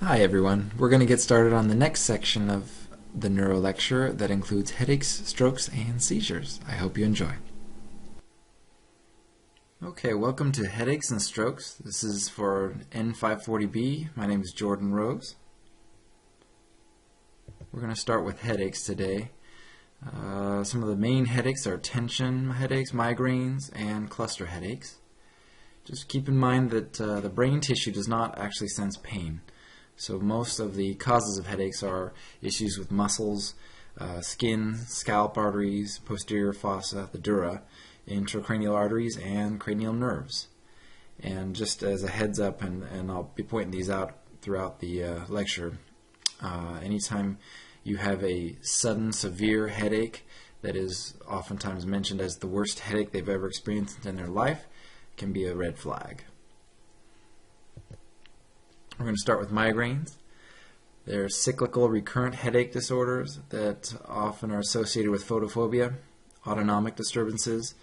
Hi everyone. We're going to get started on the next section of the neuro lecture that includes headaches, strokes, and seizures. I hope you enjoy. Okay, welcome to Headaches and Strokes. This is for N540B. My name is Jordan Rose. We're going to start with headaches today. Some of the main headaches are tension headaches, migraines, and cluster headaches. Just keep in mind that the brain tissue does not actually sense pain. So most of the causes of headaches are issues with muscles, skin, scalp arteries, posterior fossa, the dura, intracranial arteries, and cranial nerves. And just as a heads up, and I'll be pointing these out throughout the lecture, anytime you have a sudden severe headache that is oftentimes mentioned as the worst headache they've ever experienced in their life, it can be a red flag. We're going to start with migraines. They're cyclical recurrent headache disorders that often are associated with photophobia, autonomic disturbances.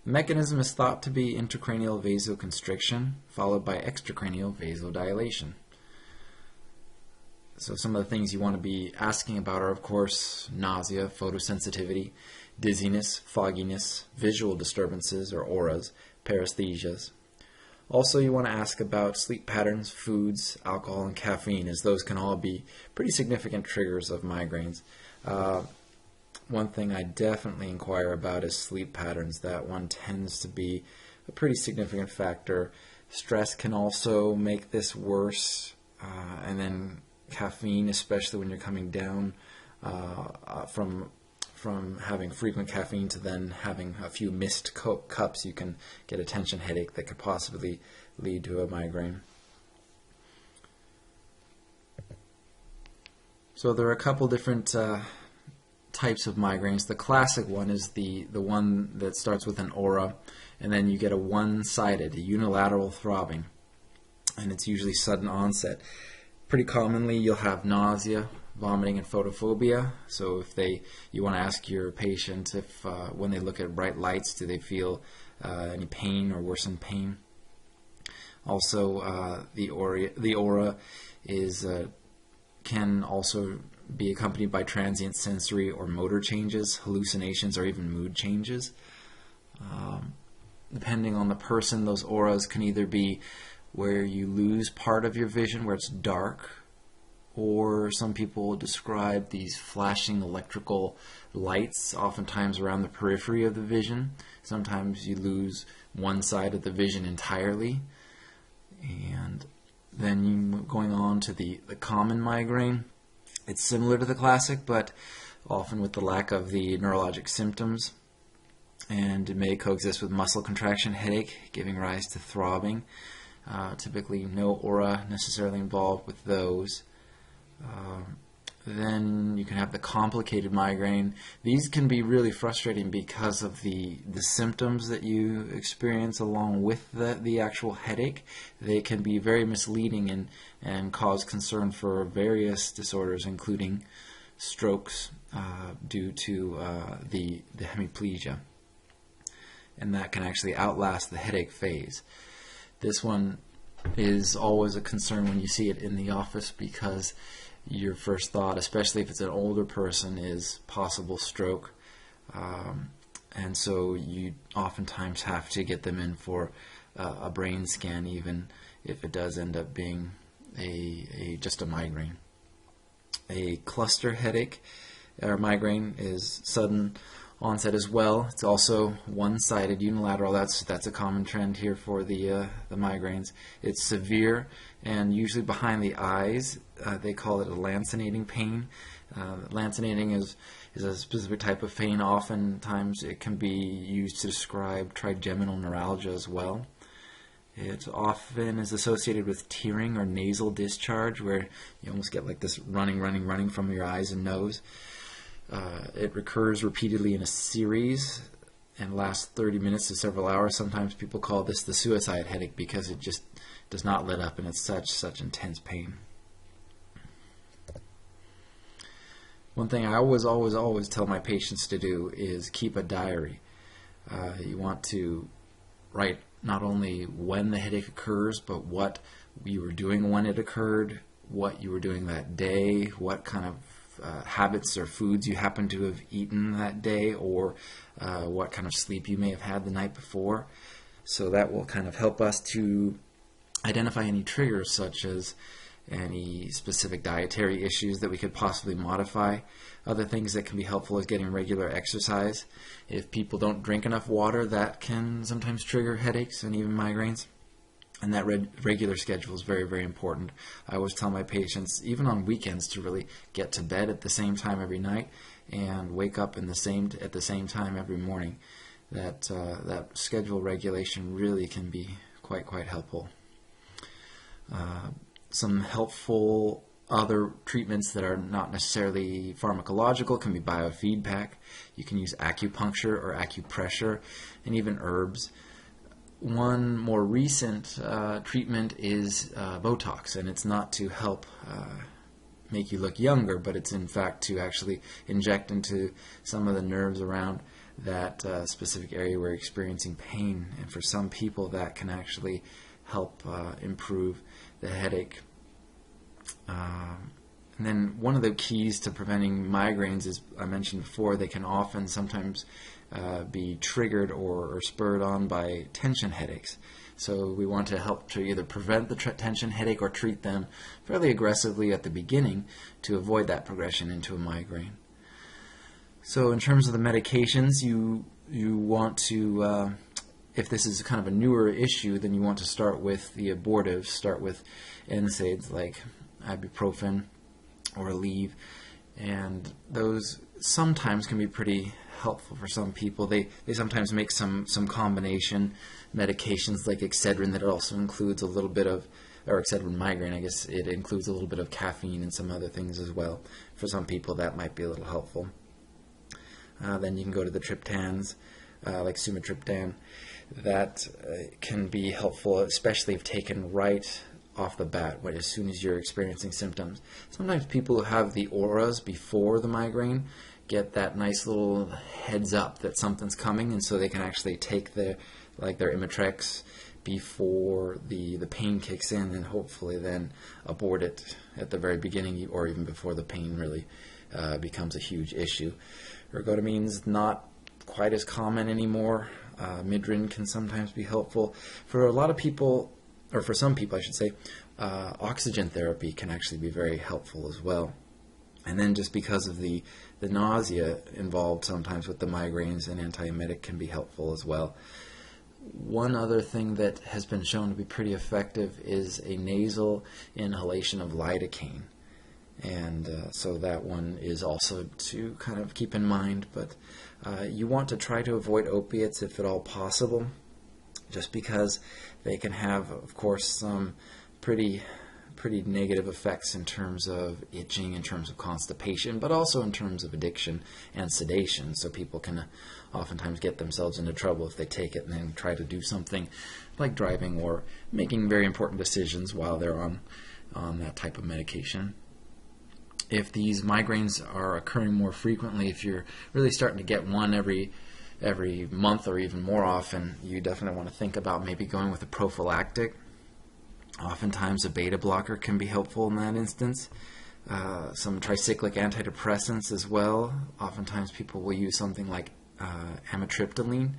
The mechanism is thought to be intracranial vasoconstriction, followed by extracranial vasodilation. So some of the things you want to be asking about are, of course, nausea, photosensitivity, dizziness, fogginess, visual disturbances or auras, paresthesias. Also, you want to ask about sleep patterns, foods, alcohol, and caffeine, as those can all be pretty significant triggers of migraines. One thing I definitely inquire about is sleep patterns. That one tends to be a pretty significant factor. Stress can also make this worse, and then caffeine, especially when you're coming down from having frequent caffeine to then having a few missed cups, you can get a tension headache that could possibly lead to a migraine. So there are a couple different types of migraines. The classic one is the one that starts with an aura, and then you get a one-sided, a unilateral throbbing, and it's usually sudden onset. Pretty commonly you'll have nausea, vomiting, and photophobia. So if you want to ask your patient if when they look at bright lights, do they feel any pain or worsened pain. Also, the aura is can also be accompanied by transient sensory or motor changes, hallucinations, or even mood changes. Depending on the person, those auras can either be where you lose part of your vision, where it's dark, or some people describe these flashing electrical lights, oftentimes around the periphery of the vision. Sometimes you lose one side of the vision entirely. And then going on to the common migraine, it's similar to the classic, but often with the lack of the neurologic symptoms. And it may coexist with muscle contraction headache, giving rise to throbbing. Typically no aura necessarily involved with those. Then you can have the complicated migraine. These can be really frustrating because of the symptoms that you experience along with the actual headache. They can be very misleading and cause concern for various disorders, including strokes due to the hemiplegia. And that can actually outlast the headache phase. This one is always a concern when you see it in the office because your first thought, especially if it's an older person, is possible stroke. And so you oftentimes have to get them in for a brain scan, even if it does end up being just a migraine. A cluster headache or migraine is sudden onset as well. It's also one-sided, unilateral. That's a common trend here for the migraines. It's severe and usually behind the eyes. They call it a lancinating pain. Lancinating is a specific type of pain. Oftentimes it can be used to describe trigeminal neuralgia as well. It often is associated with tearing or nasal discharge, where you almost get like this running from your eyes and nose. It recurs repeatedly in a series and lasts 30 minutes to several hours. Sometimes people call this the suicide headache because it just does not let up and it's such intense pain. One thing I always tell my patients to do is keep a diary. You want to write not only when the headache occurs, but what you were doing when it occurred, what you were doing that day, what kind of habits or foods you happen to have eaten that day, or what kind of sleep you may have had the night before. So that will kind of help us to identify any triggers, such as any specific dietary issues that we could possibly modify. Other things that can be helpful is getting regular exercise. If people don't drink enough water, that can sometimes trigger headaches and even migraines. And that regular schedule is very, very important. I always tell my patients, even on weekends, to really get to bed at the same time every night and wake up at the same time every morning. That schedule regulation really can be quite helpful. Some helpful other treatments that are not necessarily pharmacological can be biofeedback. You can use acupuncture or acupressure, and even herbs. One more recent treatment is Botox, and it's not to help make you look younger, but it's in fact to actually inject into some of the nerves around that specific area where you're experiencing pain. And for some people, that can actually help improve the headache. And then one of the keys to preventing migraines, as I mentioned before, they can often sometimes be triggered or spurred on by tension headaches. So we want to help to either prevent the tension headache or treat them fairly aggressively at the beginning to avoid that progression into a migraine. So in terms of the medications, you want to, if this is kind of a newer issue, then you want to start with the abortives, start with NSAIDs like ibuprofen or Aleve, and those sometimes can be pretty helpful for some people. They sometimes make some combination medications like Excedrin that also includes a little bit of, or Excedrin migraine, I guess it includes a little bit of caffeine and some other things as well. For some people that might be a little helpful. Then you can go to the triptans, like sumatriptan. That can be helpful, especially if taken right off the bat, as soon as you're experiencing symptoms. Sometimes people who have the auras before the migraine get that nice little heads up that something's coming, and so they can actually take their Imitrex before the pain kicks in, and hopefully then abort it at the very beginning or even before the pain really becomes a huge issue. Ergotamine's not quite as common anymore. Midrin can sometimes be helpful. For a lot of people, or for some people I should say, oxygen therapy can actually be very helpful as well. And then just because of the nausea involved sometimes with the migraines, an antiemetic can be helpful as well. One other thing that has been shown to be pretty effective is a nasal inhalation of lidocaine. And so that one is also to kind of keep in mind, but you want to try to avoid opiates if at all possible, just because they can have, of course, some pretty negative effects in terms of itching, in terms of constipation, but also in terms of addiction and sedation. So people can oftentimes get themselves into trouble if they take it and then try to do something like driving or making very important decisions while they're on that type of medication. If these migraines are occurring more frequently, if you're really starting to get one every month or even more often, you definitely want to think about maybe going with a prophylactic. Oftentimes a beta blocker can be helpful in that instance. Some tricyclic antidepressants as well. Oftentimes people will use something like amitriptyline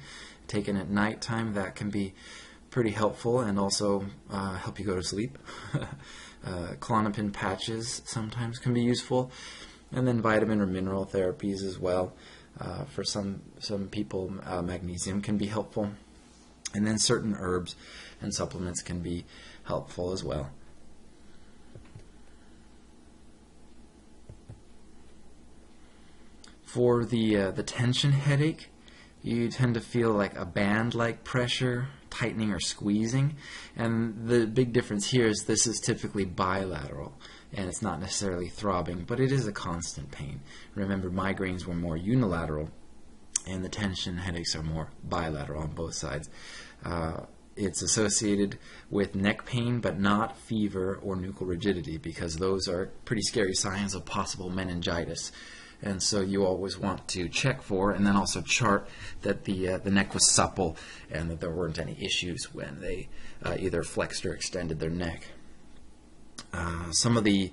taken at nighttime. That can be pretty helpful and also help you go to sleep. Klonopin patches sometimes can be useful. And then vitamin or mineral therapies as well. For some people, magnesium can be helpful. And then certain herbs and supplements can be helpful as well. For the tension headache, you tend to feel like a band-like pressure, tightening or squeezing. And the big difference here is this is typically bilateral, and it's not necessarily throbbing, but it is a constant pain. Remember, migraines were more unilateral, and the tension headaches are more bilateral on both sides. It's associated with neck pain, but not fever or nuchal rigidity, because those are pretty scary signs of possible meningitis. And so you always want to check for, and then also chart that the neck was supple and that there weren't any issues when they either flexed or extended their neck. Some of the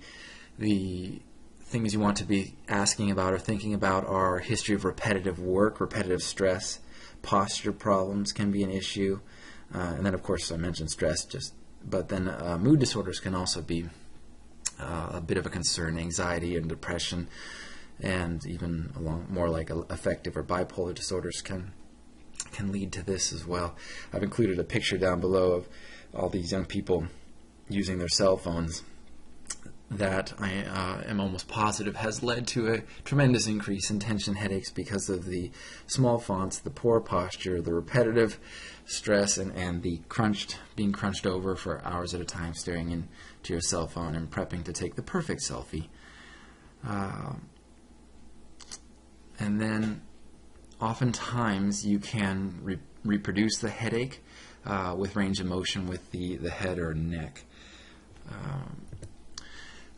things you want to be asking about or thinking about are history of repetitive work, repetitive stress, posture problems can be an issue, and then of course I mentioned stress. But then mood disorders can also be a bit of a concern. Anxiety and depression, and even more like affective or bipolar disorders can lead to this as well. I've included a picture down below of all these young people using their cell phones that I am almost positive has led to a tremendous increase in tension headaches because of the small fonts, the poor posture, the repetitive stress, and the being crunched over for hours at a time, staring into your cell phone and prepping to take the perfect selfie. And then oftentimes you can reproduce the headache with range of motion with the head or neck.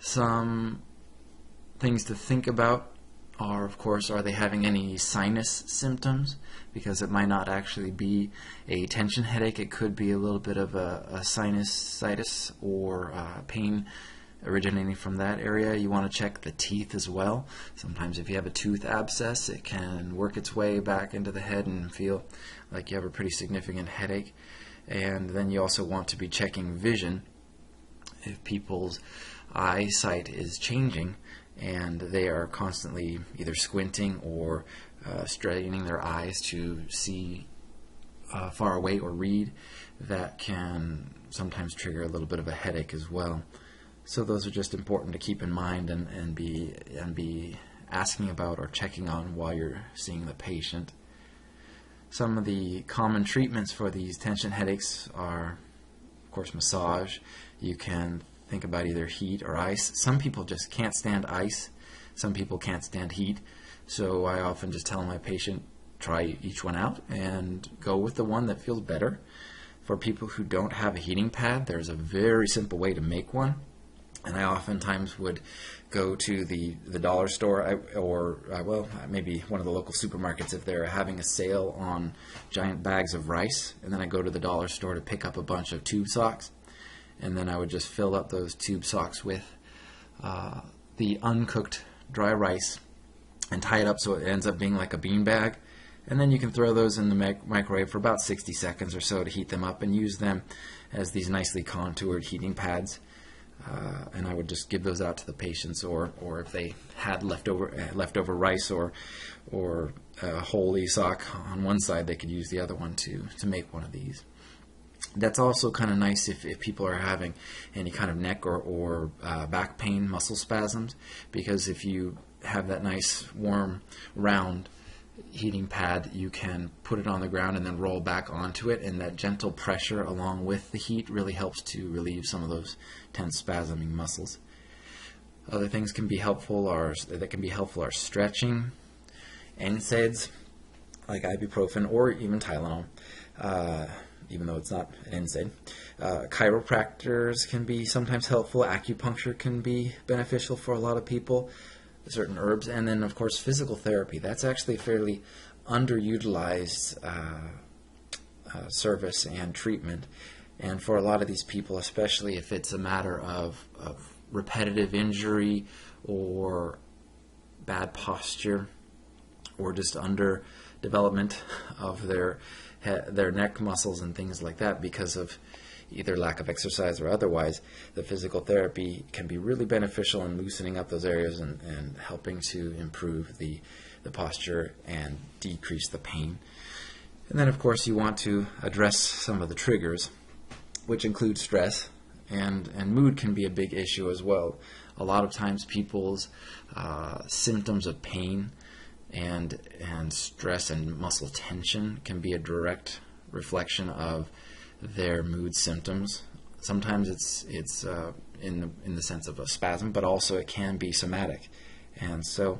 Some things to think about are, of course, are they having any sinus symptoms? Because it might not actually be a tension headache. It could be a little bit of a sinusitis or pain originating from that area. You want to check the teeth as well. Sometimes if you have a tooth abscess, it can work its way back into the head and feel like you have a pretty significant headache. And then you also want to be checking vision. If people's eyesight is changing and they are constantly either squinting or straining their eyes to see far away or read, that can sometimes trigger a little bit of a headache as well. So those are just important to keep in mind and be asking about or checking on while you're seeing the patient. Some of the common treatments for these tension headaches are, of course, massage. You can think about either heat or ice. Some people just can't stand ice. Some people can't stand heat. So I often just tell my patient, try each one out and go with the one that feels better. For people who don't have a heating pad, there's a very simple way to make one. And I oftentimes would go to the dollar store or maybe one of the local supermarkets if they're having a sale on giant bags of rice. And then I go to the dollar store to pick up a bunch of tube socks. And then I would just fill up those tube socks with the uncooked dry rice and tie it up so it ends up being like a bean bag. And then you can throw those in the microwave for about 60 seconds or so to heat them up and use them as these nicely contoured heating pads. And I would just give those out to the patients, or if they had leftover rice or a wholly sock on one side, they could use the other one to make one of these. That's also kind of nice if people are having any kind of neck or back pain, muscle spasms, because if you have that nice warm round heating pad, you can put it on the ground and then roll back onto it, and that gentle pressure along with the heat really helps to relieve some of those tense spasming muscles. Other things that can be helpful are stretching, NSAIDs like ibuprofen or even Tylenol, even though it's not an NSAID. Chiropractors can be sometimes helpful. Acupuncture can be beneficial for a lot of people. Certain herbs, and then of course physical therapy. That's actually a fairly underutilized service and treatment, and for a lot of these people, especially if it's a matter of repetitive injury or bad posture or just underdevelopment of their neck muscles and things like that because of either lack of exercise or otherwise, the physical therapy can be really beneficial in loosening up those areas and helping to improve the posture and decrease the pain. And then, of course, you want to address some of the triggers, which include stress, and mood can be a big issue as well. A lot of times people's symptoms of pain and stress and muscle tension can be a direct reflection of their mood symptoms. Sometimes it's in the sense of a spasm, but also it can be somatic. And so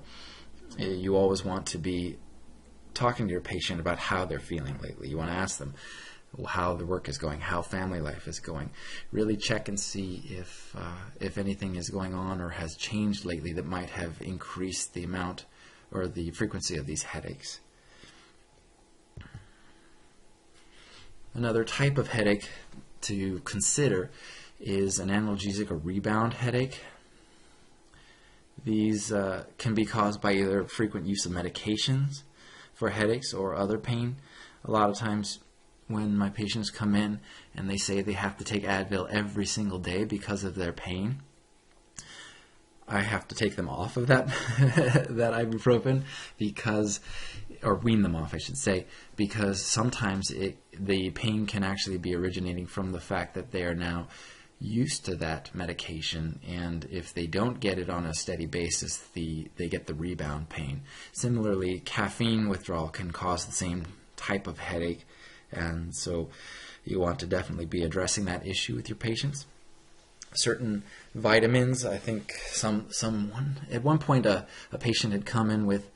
you always want to be talking to your patient about how they're feeling lately. You want to ask them how the work is going, how family life is going. Really check and see if anything is going on or has changed lately that might have increased the amount or the frequency of these headaches. Another type of headache to consider is an analgesic or rebound headache. These can be caused by either frequent use of medications for headaches or other pain. A lot of times when my patients come in and they say they have to take Advil every single day because of their pain, I have to take them off of that that ibuprofen or wean them off, I should say, because sometimes the pain can actually be originating from the fact that they are now used to that medication, and if they don't get it on a steady basis, they get the rebound pain. Similarly, caffeine withdrawal can cause the same type of headache, and so you want to definitely be addressing that issue with your patients. Certain vitamins, I think someone at one point a patient had come in with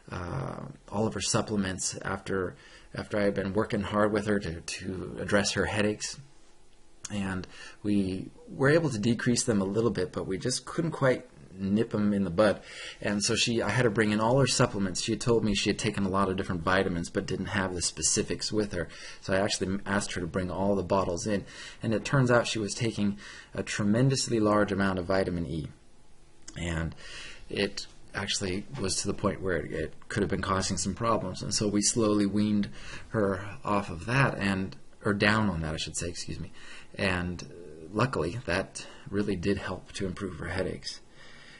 all of her supplements after I had been working hard with her to address her headaches. And we were able to decrease them a little bit, but we just couldn't quite nip them in the bud. And so I had to bring in all her supplements. She had told me she had taken a lot of different vitamins, but didn't have the specifics with her. So I actually asked her to bring all the bottles in. And it turns out she was taking a tremendously large amount of vitamin E. And it actually was to the point where it could have been causing some problems. And so we slowly weaned her off of that, or down on that, I should say, excuse me. And luckily, that really did help to improve her headaches.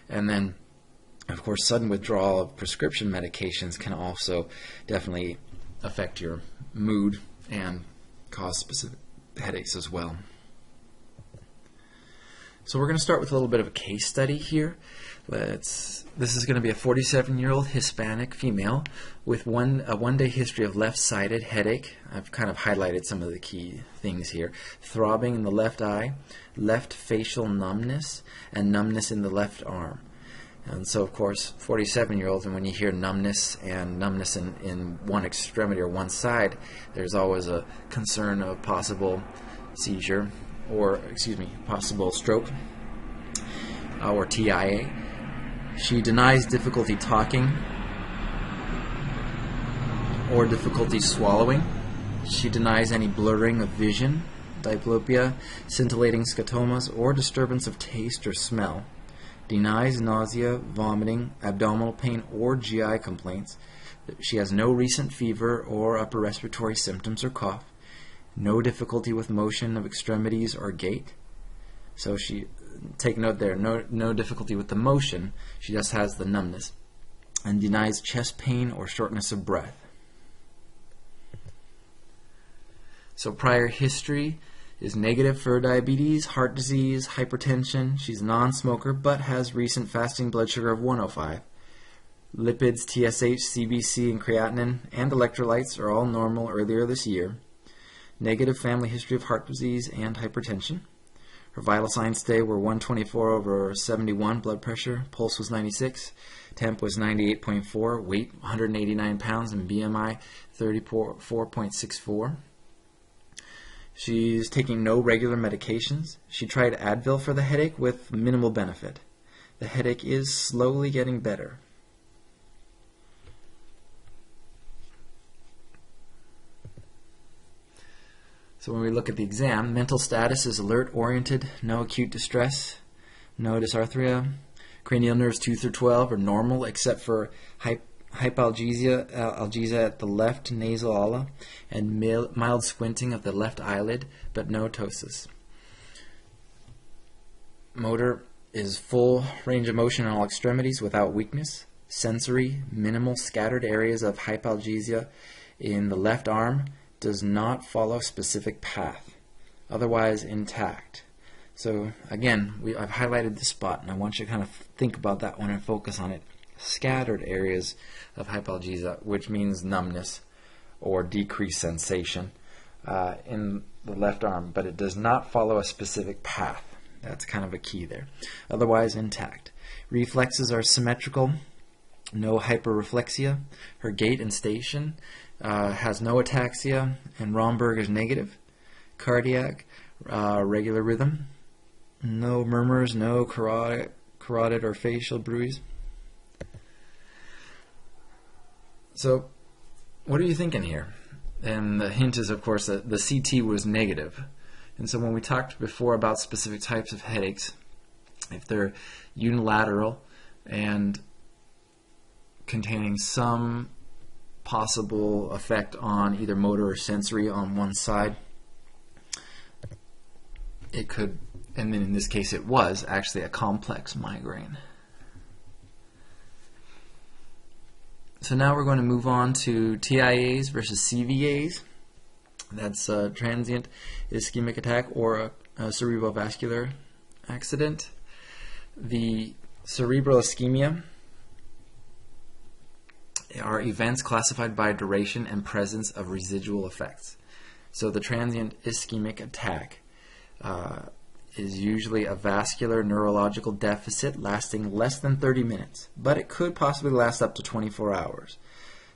And then, of course, sudden withdrawal of prescription medications can also definitely affect your mood and cause specific headaches as well. So we're going to start with a little bit of a case study here. This is going to be a 47-year-old Hispanic female with a one-day history of left-sided headache. I've kind of highlighted some of the key things here. Throbbing in the left eye, left facial numbness, and numbness in the left arm. And so, of course, 47-year-olds, and when you hear numbness and numbness in one extremity or one side, there's always a concern of possible seizure, possible stroke, or TIA. She denies difficulty talking or difficulty swallowing. She denies any blurring of vision, diplopia, scintillating scotomas, or disturbance of taste or smell. Denies nausea, vomiting, abdominal pain, or GI complaints. She has no recent fever or upper respiratory symptoms or cough. No difficulty with motion of extremities or gait. So take note there, no difficulty with the motion, she just has the numbness, and denies chest pain or shortness of breath. So prior history is negative for diabetes, heart disease, hypertension. She's a non-smoker but has recent fasting blood sugar of 105. Lipids, TSH, CBC, and creatinine and electrolytes are all normal earlier this year. Negative family history of heart disease and hypertension. Her vital signs today were 124/71 blood pressure, pulse was 96, temp was 98.4, weight 189 pounds, and BMI 34.64. She's taking no regular medications. She tried Advil for the headache with minimal benefit. The headache is slowly getting better. So when we look at the exam, mental status is alert, oriented, no acute distress, no dysarthria. Cranial nerves 2 through 12 are normal except for hypalgesia at the left nasal ala and mild squinting of the left eyelid, but no ptosis. Motor is full range of motion in all extremities without weakness. Sensory, minimal scattered areas of hypalgesia in the left arm, does not follow specific path, otherwise intact. So again, I've highlighted this spot, and I want you to kind of think about that one and focus on it. Scattered areas of hypalgesia, which means numbness or decreased sensation in the left arm, but it does not follow a specific path. That's kind of a key there. Otherwise intact. Reflexes are symmetrical, no hyperreflexia. Her gait and station has no ataxia, and Romberg is negative. Cardiac, regular rhythm. No murmurs, no carotid or facial bruise. So, what are you thinking here? And the hint is, of course, that the CT was negative. And so when we talked before about specific types of headaches, if they're unilateral and containing some possible effect on either motor or sensory on one side, it could, and then in this case it was actually a complex migraine. So now we're going to move on to TIAs versus CVAs. That's a transient ischemic attack or a cerebrovascular accident. The cerebral ischemia are events classified by duration and presence of residual effects. So the transient ischemic attack is usually a vascular neurological deficit lasting less than 30 minutes, but it could possibly last up to 24 hours.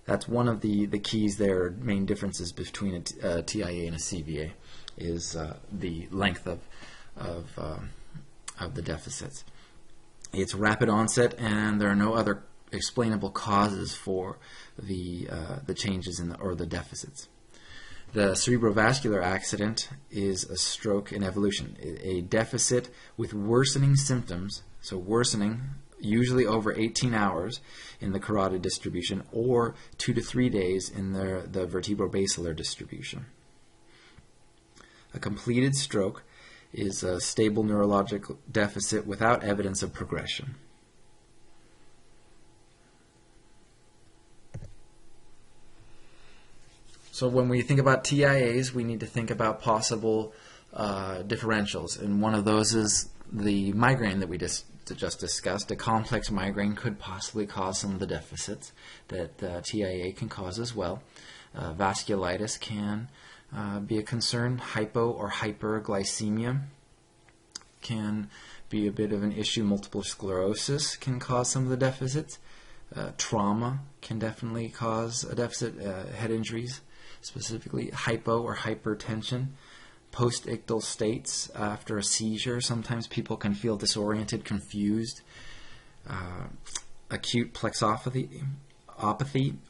That's one of the keys there, main differences between a TIA and a CVA, is the length of the deficits. It's rapid onset, and there are no other explainable causes for the changes in or the deficits. The cerebrovascular accident is a stroke in evolution, a deficit with worsening symptoms, so worsening usually over 18 hours in the carotid distribution or 2 to 3 days in the vertebrobasilar distribution. A completed stroke is a stable neurological deficit without evidence of progression. So when we think about TIAs, we need to think about possible differentials, and one of those is the migraine that we just discussed. A complex migraine could possibly cause some of the deficits that TIA can cause as well. Vasculitis can be a concern. Hypo or hyperglycemia can be a bit of an issue. Multiple sclerosis can cause some of the deficits. Trauma can definitely cause a deficit. Head injuries, specifically hypo or hypertension. Post-ictal states after a seizure. Sometimes people can feel disoriented, confused. Acute plexopathy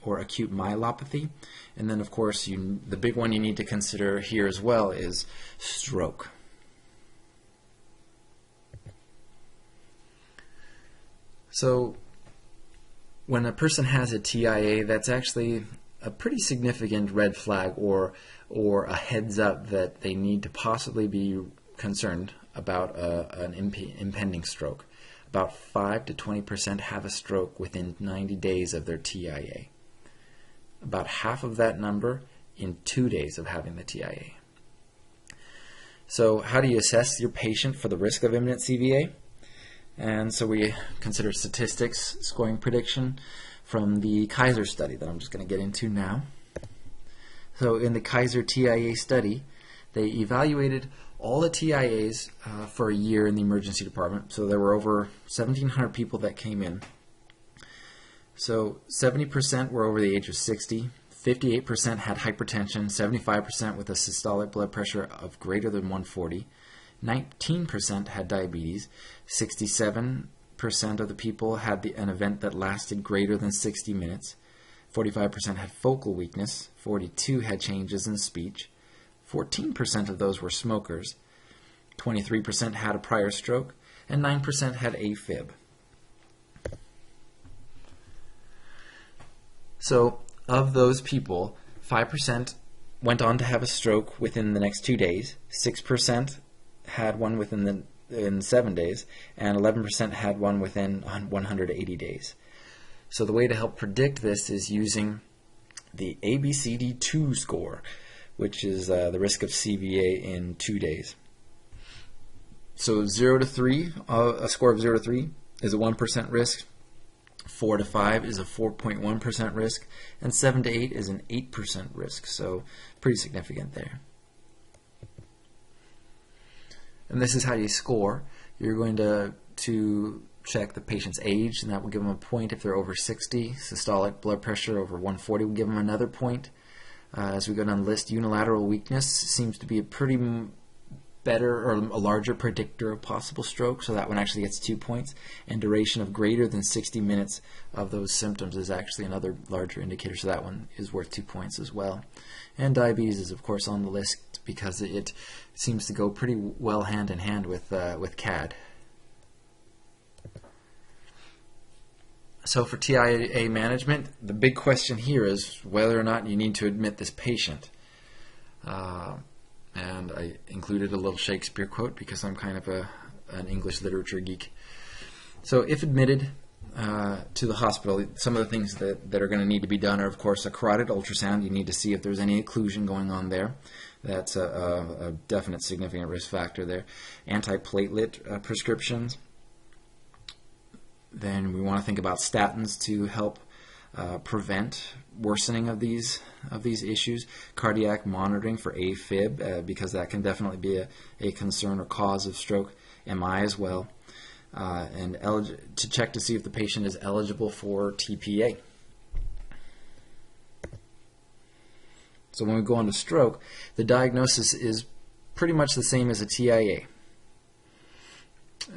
or acute myelopathy. And then, of course, the big one you need to consider here as well is stroke. So when a person has a TIA, that's actually a pretty significant red flag or a heads up that they need to possibly be concerned about an impending stroke. About 5 to 20% have a stroke within 90 days of their TIA. About half of that number in 2 days of having the TIA. So how do you assess your patient for the risk of imminent CVA? And so we consider statistics, scoring prediction from the Kaiser study that I'm just going to get into now. So in the Kaiser TIA study, they evaluated all the TIAs for a year in the emergency department. So there were over 1,700 people that came in. So 70% were over the age of 60, 58% had hypertension, 75% with a systolic blood pressure of greater than 140, 19% had diabetes, 67% of the people had an event that lasted greater than 60 minutes, 45% had focal weakness, 42% had changes in speech, 14% of those were smokers, 23% had a prior stroke, and 9% had AFib. So of those people, 5% went on to have a stroke within the next 2 days, 6% had one in 7 days, and 11% had one within 180 days. So the way to help predict this is using the ABCD2 score, which is the risk of CVA in 2 days. So 0 to 3, a score of 0 to 3 is a 1% risk, 4 to 5 is a 4.1% risk, and 7 to 8 is an 8% risk. So pretty significant there. And this is how you score. You're going to check the patient's age, and that will give them a point if they're over 60. Systolic blood pressure over 140 will give them another point. As we go down the list, unilateral weakness seems to be a pretty better or a larger predictor of possible stroke, so that one actually gets 2 points. And duration of greater than 60 minutes of those symptoms is actually another larger indicator, so that one is worth 2 points as well. And diabetes is, of course, on the list because it seems to go pretty well hand in hand with CAD. So for TIA management, the big question here is whether or not you need to admit this patient. And I included a little Shakespeare quote because I'm kind of an English literature geek. So if admitted to the hospital, some of the things that are going to need to be done are, of course, a carotid ultrasound. You need to see if there's any occlusion going on there. That's a definite significant risk factor there. Antiplatelet prescriptions. Then we want to think about statins to help prevent worsening of these issues. Cardiac monitoring for AFib, because that can definitely be a concern or cause of stroke. MI as well. And to check to see if the patient is eligible for TPA. So when we go on to stroke, the diagnosis is pretty much the same as a TIA.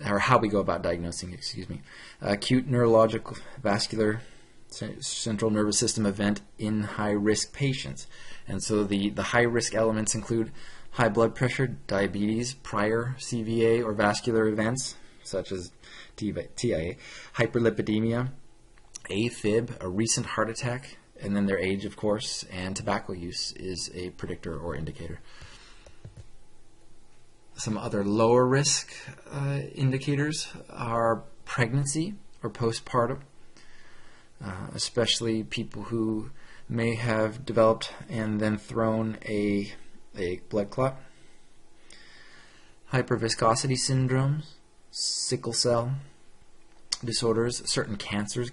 Or how we go about diagnosing, excuse me. Acute neurological vascular central nervous system event in high-risk patients. And so the high-risk elements include high blood pressure, diabetes, prior CVA or vascular events, such as TIA, hyperlipidemia, AFib, a recent heart attack, and then their age, of course, and tobacco use is a predictor or indicator. Some other lower risk indicators are pregnancy or postpartum, especially people who may have developed and then thrown a blood clot. Hyperviscosity syndromes, sickle cell disorders, certain cancers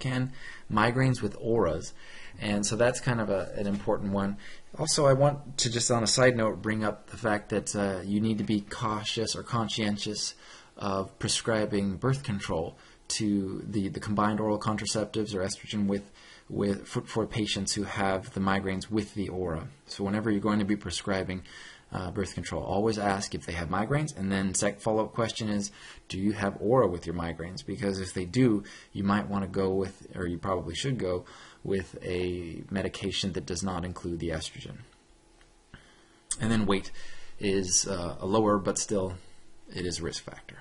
migraines with auras. And so that's kind of an important one. Also, I want to just on a side note bring up the fact that you need to be cautious or conscientious of prescribing birth control to the combined oral contraceptives or estrogen for patients who have the migraines with the aura. So whenever you're going to be prescribing birth control, always ask if they have migraines, and then follow-up question is, do you have aura with your migraines? Because if they do, you might want to go with, or you probably should go with a medication that does not include the estrogen. And then weight is a lower, but still it is a risk factor.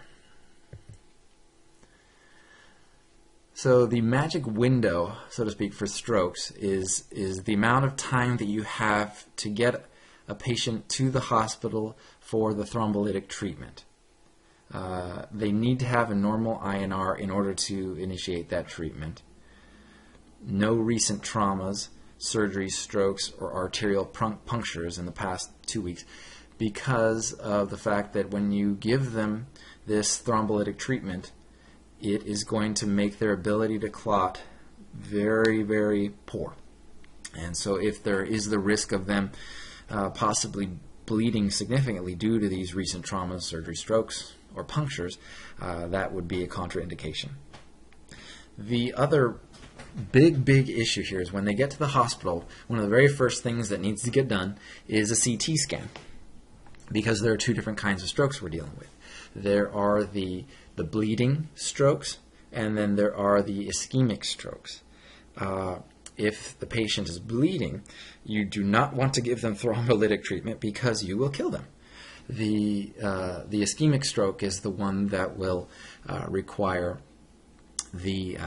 So the magic window, so to speak, for strokes is the amount of time that you have to get a patient to the hospital for the thrombolytic treatment. They need to have a normal INR in order to initiate that treatment. No recent traumas, surgeries, strokes, or arterial punctures in the past 2 weeks, because of the fact that when you give them this thrombolytic treatment, it is going to make their ability to clot very, very poor. And so if there is the risk of them possibly bleeding significantly due to these recent traumas, surgery, strokes, or punctures, that would be a contraindication. The other big issue here is when they get to the hospital, one of the very first things that needs to get done is a CT scan, because there are two different kinds of strokes we're dealing with. There are the bleeding strokes, and then there are the ischemic strokes. If the patient is bleeding, you do not want to give them thrombolytic treatment because you will kill them. The ischemic stroke is the one that will require the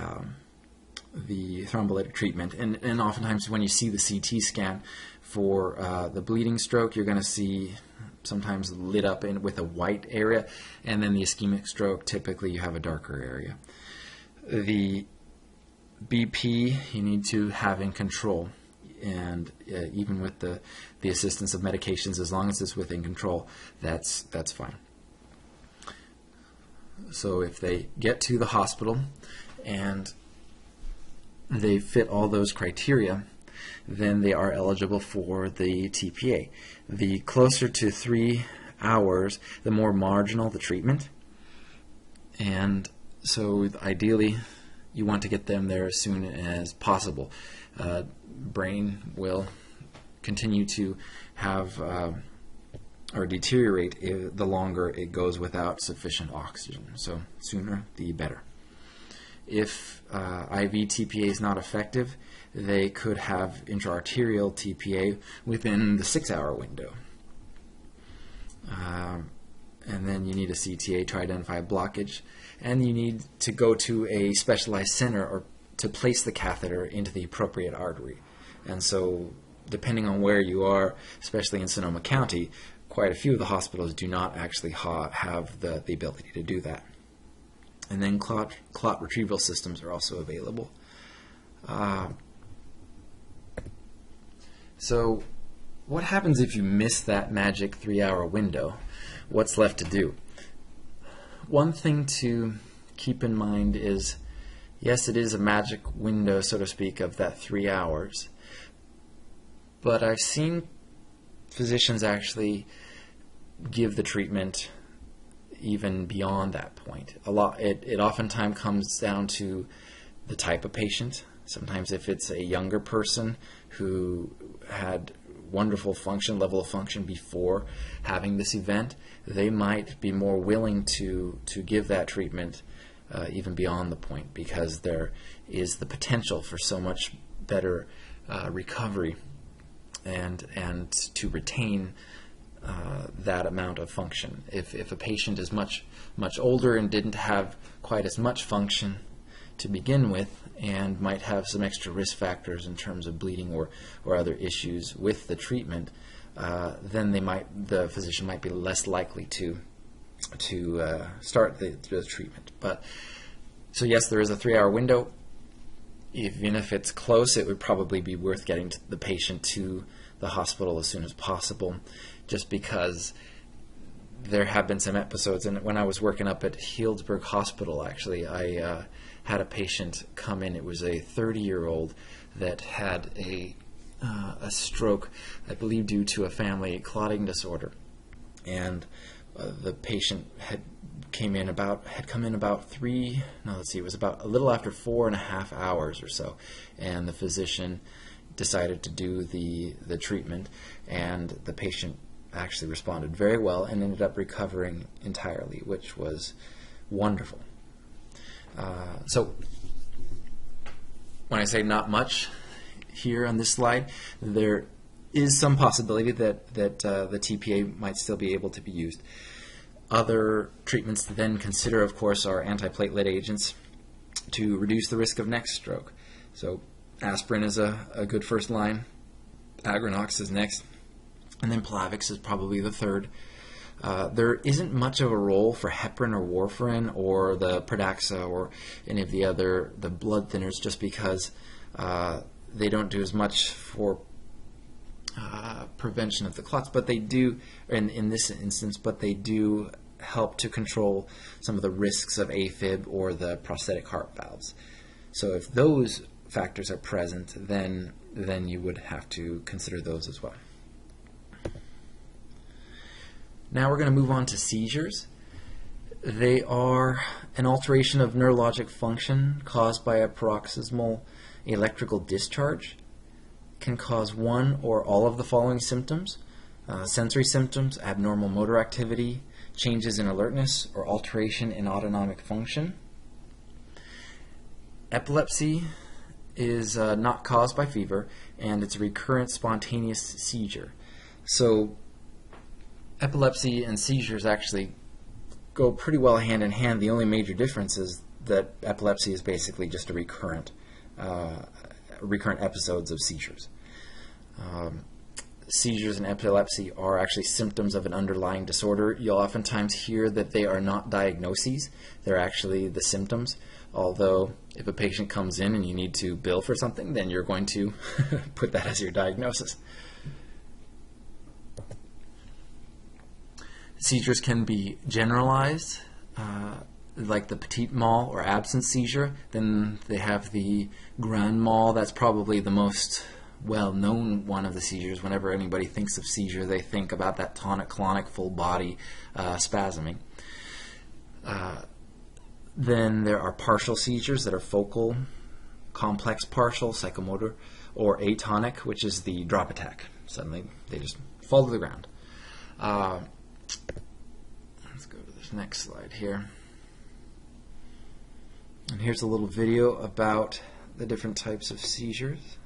thrombolytic treatment. And oftentimes when you see the CT scan for the bleeding stroke, you're going to see sometimes lit up with a white area, and then the ischemic stroke, typically you have a darker area. The BP you need to have in control, and even with the assistance of medications, as long as it's within control, that's fine. So if they get to the hospital and they fit all those criteria, then they are eligible for the TPA. The closer to 3 hours, the more marginal the treatment. And so ideally, you want to get them there as soon as possible. Brain will continue to have or deteriorate the longer it goes without sufficient oxygen. So sooner the better. If IV TPA is not effective, they could have intraarterial TPA within the 6-hour window. and then you need a CTA to identify a blockage, and you need to go to a specialized center or to place the catheter into the appropriate artery. And so, depending on where you are, especially in Sonoma County, quite a few of the hospitals do not actually have the ability to do that. And then clot retrieval systems are also available. So what happens if you miss that magic 3-hour window? What's left to do? One thing to keep in mind is, yes, it is a magic window, so to speak, of that 3 hours. But I've seen physicians actually give the treatment even beyond that point. It oftentimes comes down to the type of patient. Sometimes if it's a younger person who had wonderful level of function before having this event, they might be more willing to give that treatment even beyond the point, because there is the potential for so much better recovery and to retain that amount of function. If a patient is much older and didn't have quite as much function to begin with, and might have some extra risk factors in terms of bleeding or other issues with the treatment, then the physician might be less likely to start the treatment. But so yes, there is a 3-hour window. Even if it's close, it would probably be worth getting the patient to the hospital as soon as possible, just because there have been some episodes. And when I was working up at Healdsburg Hospital, actually, I had a patient come in. It was a 30-year-old that had a stroke, I believe due to a family clotting disorder. And the patient had come in about it was about a little after 4.5 hours or so. And the physician decided to do the treatment, and the patient actually responded very well and ended up recovering entirely, which was wonderful. So when I say not much here on this slide, there is some possibility that the TPA might still be able to be used. Other treatments to then consider, of course, are antiplatelet agents to reduce the risk of next stroke. So aspirin is a good first line. Agrinox is next. And then Plavix is probably the third. There isn't much of a role for heparin or warfarin or the Pradaxa or any of the blood thinners, just because they don't do as much for prevention of the clots, but they do, in this instance, but they do help to control some of the risks of AFib or the prosthetic heart valves. So if those factors are present, then you would have to consider those as well. Now we're going to move on to seizures. They are an alteration of neurologic function caused by a paroxysmal electrical discharge. Can cause one or all of the following symptoms: sensory symptoms, abnormal motor activity, changes in alertness, or alteration in autonomic function. Epilepsy is not caused by fever, and it's a recurrent spontaneous seizure. So epilepsy and seizures actually go pretty well hand in hand. The only major difference is that epilepsy is basically just a recurrent episodes of seizures. Seizures and epilepsy are actually symptoms of an underlying disorder. You'll oftentimes hear that they are not diagnoses. They're actually the symptoms. Although if a patient comes in and you need to bill for something, then you're going to put that as your diagnosis. Seizures can be generalized, like the petit mal or absence seizure. Then they have the grand mal. That's probably the most well-known one of the seizures. Whenever anybody thinks of seizure, they think about that tonic-clonic full body spasming. Then there are partial seizures that are focal, complex partial, psychomotor, or atonic, which is the drop attack. Suddenly they just fall to the ground. Let's go to this next slide here. And here's a little video about the different types of seizures.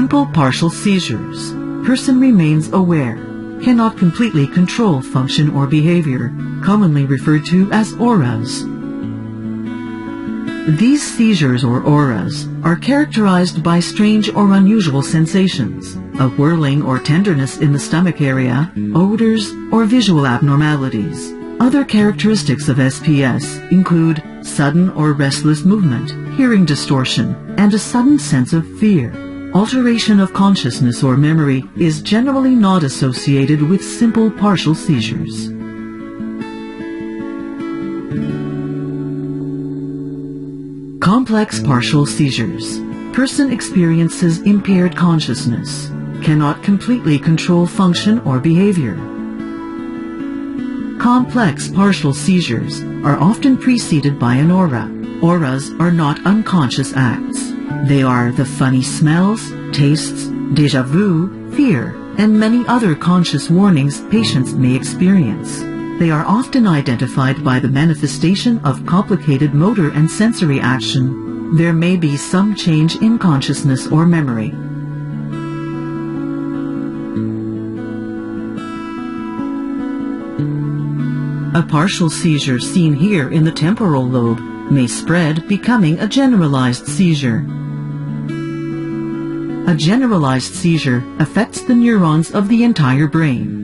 Simple partial seizures. Person remains aware, cannot completely control function or behavior, commonly referred to as auras. These seizures or auras are characterized by strange or unusual sensations, a whirling or tenderness in the stomach area, odors, or visual abnormalities. Other characteristics of SPS include sudden or restless movement, hearing distortion, and a sudden sense of fear. Alteration of consciousness or memory is generally not associated with simple partial seizures. Complex partial seizures. Person experiences impaired consciousness, cannot completely control function or behavior. Complex partial seizures are often preceded by an aura. Auras are not unconscious acts. They are the funny smells, tastes, déjà vu, fear, and many other conscious warnings patients may experience. They are often identified by the manifestation of complicated motor and sensory action. There may be some change in consciousness or memory. A partial seizure seen here in the temporal lobe may spread, becoming a generalized seizure. A generalized seizure affects the neurons of the entire brain.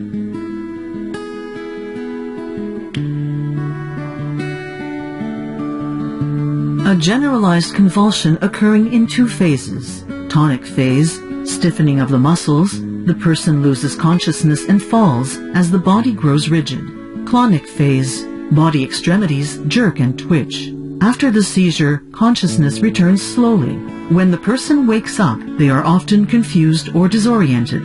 A generalized convulsion occurring in two phases. Tonic phase, stiffening of the muscles, the person loses consciousness and falls as the body grows rigid. Clonic phase, body extremities jerk and twitch. After the seizure, consciousness returns slowly. When the person wakes up, they are often confused or disoriented.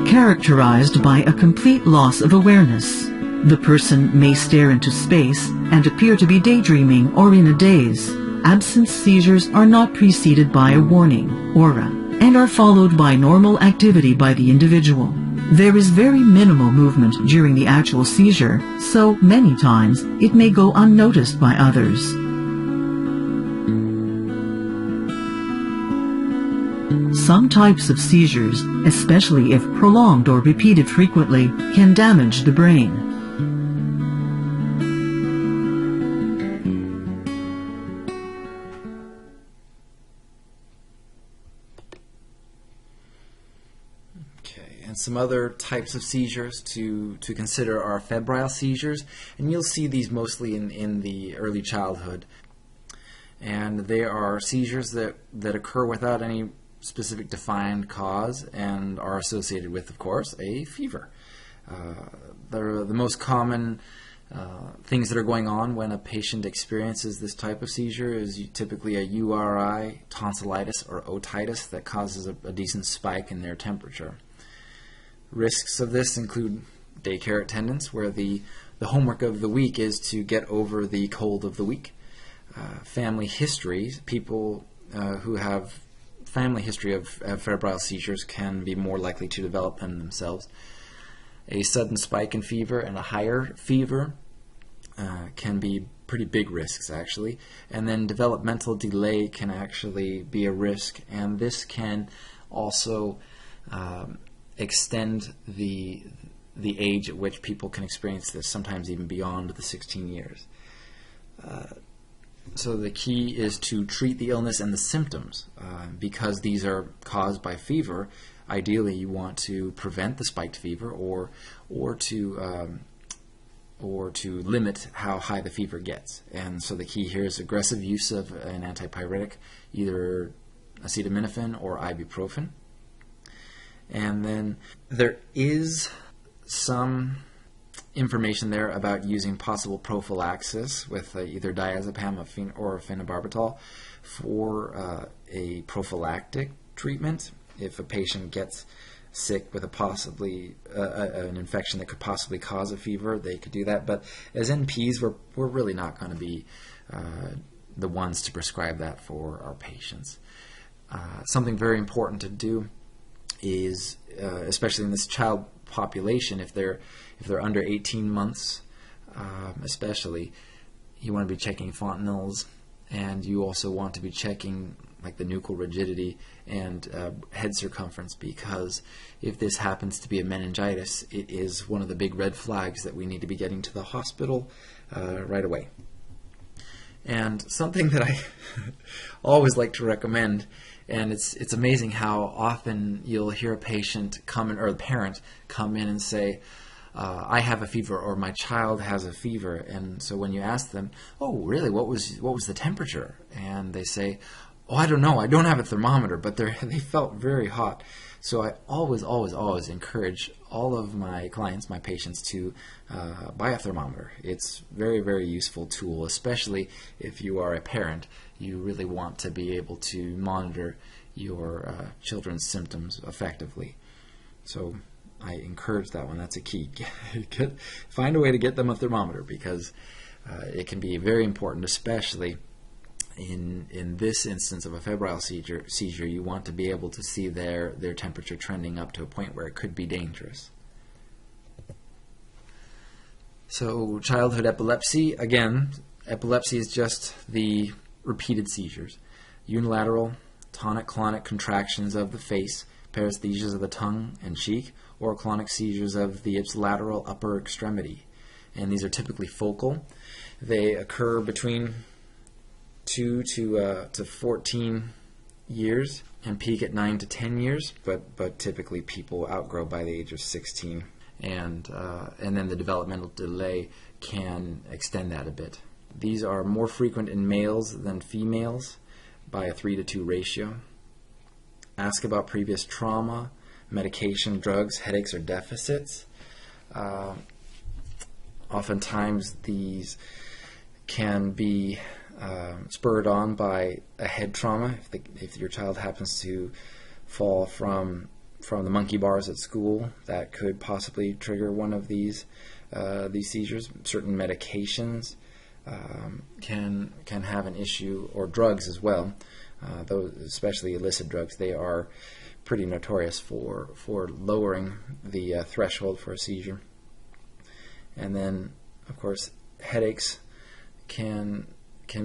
Characterized by a complete loss of awareness. The person may stare into space and appear to be daydreaming or in a daze. Absence seizures are not preceded by a warning, aura, and are followed by normal activity by the individual. There is very minimal movement during the actual seizure, so many times it may go unnoticed by others. Some types of seizures, especially if prolonged or repeated frequently, can damage the brain. Some other types of seizures to consider are febrile seizures, and you'll see these mostly in the early childhood. And they are seizures that occur without any specific defined cause and are associated with, of course, a fever. The most common things that are going on when a patient experiences this type of seizure is typically a URI, tonsillitis, or otitis that causes a decent spike in their temperature. Risks of this include daycare attendance, where the homework of the week is to get over the cold of the week. Family history, people who have family history of febrile seizures can be more likely to develop them themselves. A sudden spike in fever and a higher fever can be pretty big risks, actually. And then developmental delay can actually be a risk, and this can also extend the age at which people can experience this, sometimes even beyond the 16 years. So the key is to treat the illness and the symptoms. Because these are caused by fever, ideally you want to prevent the spiked fever or to limit how high the fever gets. And so the key here is aggressive use of an antipyretic, either acetaminophen or ibuprofen. And then there is some information there about using possible prophylaxis with either diazepam or phenobarbital for a prophylactic treatment. If a patient gets sick with an infection that could possibly cause a fever, they could do that. But as NPs, we're really not going to be the ones to prescribe that for our patients. Something very important to do is, especially in this child population, if they're under 18 months, especially, you want to be checking fontanelles, and you also want to be checking like the nuchal rigidity and head circumference, because if this happens to be a meningitis, it is one of the big red flags that we need to be getting to the hospital right away. And something that I always like to recommend, and it's amazing how often you'll hear a patient come in, or a parent come in and say, I have a fever, or my child has a fever. And so when you ask them, oh, really, what was the temperature? And they say, oh, I don't know, I don't have a thermometer, but they felt very hot. So I always encourage all of my clients, my patients, to buy a thermometer. It's very, very useful tool, especially if you are a parent. You really want to be able to monitor your children's symptoms effectively. So I encourage that one. That's a key. Find a way to get them a thermometer, because it can be very important, especially in this instance of a febrile seizure. You want to be able to see their temperature trending up to a point where it could be dangerous. So childhood epilepsy, again, epilepsy is just the repeated seizures. Unilateral tonic-clonic contractions of the face, paresthesias of the tongue and cheek, or clonic seizures of the ipsilateral upper extremity. And these are typically focal. They occur between 2 to 14 years and peak at 9 to 10 years, but typically people outgrow by the age of 16, and then the developmental delay can extend that a bit. These are more frequent in males than females by a 3-to-2 ratio. Ask about previous trauma, medication, drugs, headaches, or deficits. Oftentimes these can be spurred on by a head trauma. If your child happens to fall from the monkey bars at school, that could possibly trigger one of these seizures. Certain medications can have an issue, or drugs as well. Those, especially illicit drugs, they are pretty notorious for lowering the threshold for a seizure. And then, of course, headaches can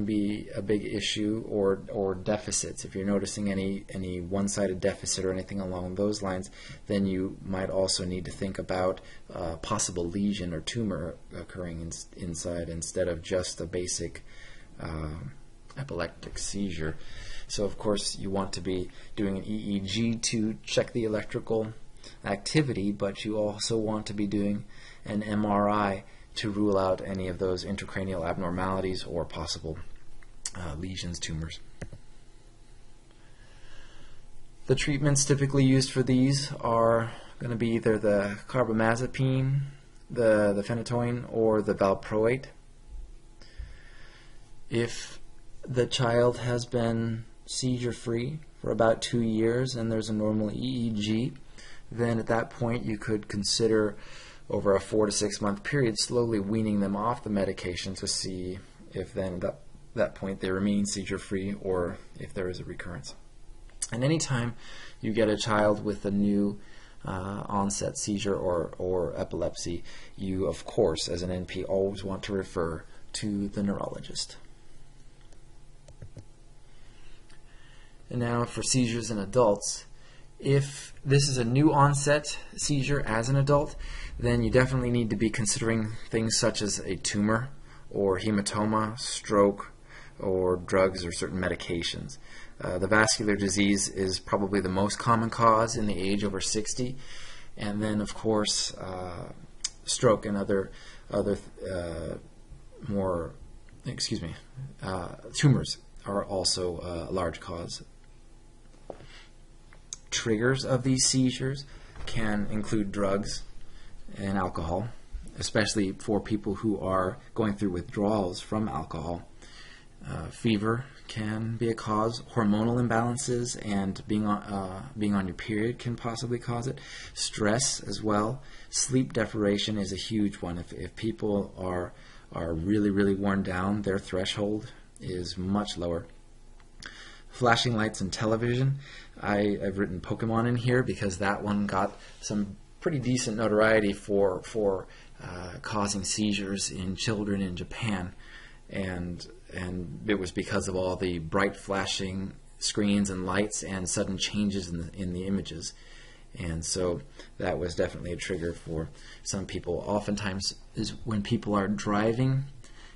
be a big issue, or deficits. If you're noticing any one-sided deficit or anything along those lines, then you might also need to think about possible lesion or tumor occurring inside, instead of just a basic epileptic seizure. So of course you want to be doing an EEG to check the electrical activity, but you also want to be doing an MRI to rule out any of those intracranial abnormalities or possible lesions, tumors. The treatments typically used for these are going to be either the carbamazepine, the phenytoin, or the valproate. If the child has been seizure-free for about 2 years and there's a normal EEG, then at that point you could consider, over a 4 to 6 month period, slowly weaning them off the medication to see if then at that point they remain seizure-free, or if there is a recurrence. And anytime you get a child with a new onset seizure or epilepsy, you, of course, as an NP, always want to refer to the neurologist. And now for seizures in adults. If this is a new onset seizure as an adult, then you definitely need to be considering things such as a tumor, or hematoma, stroke, or drugs or certain medications. The vascular disease is probably the most common cause in the age over 60, and then of course stroke and other tumors are also a large cause. Triggers of these seizures can include drugs and alcohol, especially for people who are going through withdrawals from alcohol. Fever can be a cause. Hormonal imbalances and being on your period can possibly cause it. Stress as well. Sleep deprivation is a huge one. If people are really, really worn down, their threshold is much lower. Flashing lights and television. I've written Pokemon in here because that one got some pretty decent notoriety for causing seizures in children in Japan. and it was because of all the bright flashing screens and lights and sudden changes in the images. And so that was definitely a trigger for some people. Oftentimes is when people are driving